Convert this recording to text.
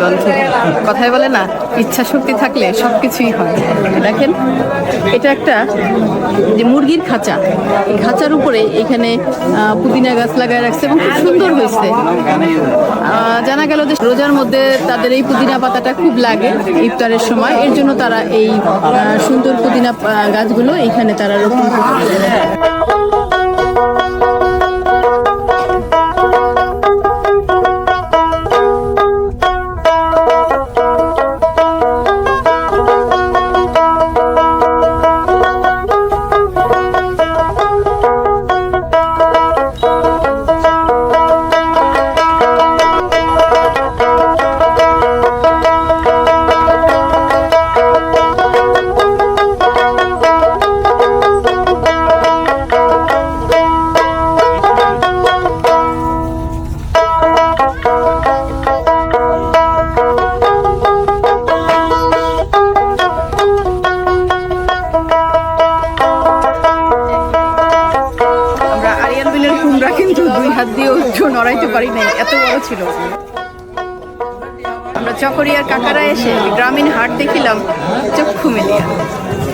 গন্ধে। কথায় বলে না, ইচ্ছা শক্তি থাকলে সবকিছুই হয়। দেখেন, এটা একটা যে মুরগির খাঁচা, এই খাঁচার উপরে এখানে পুদিনা গাছ লাগায় রাখছে এবং খুব সুন্দর হয়েছে। জানা গেল যে রোজার মধ্যে তাদের এই পুদিনা পাতাটা খুব লাগে ইফতারের সময়, এর জন্য তারা এই সুন্দর পুদিনা গাছগুলো এখানে তারা রোপণ করছে। কুমড়া কিন্তু 2 হাত দিয়েও নড়াইতে পারি নাই, এত বড় ছিল। আমরা চকরিয়ার কাকারা এসে গ্রামীণ হাট দেখিলাম চক্ষু মেলিয়া।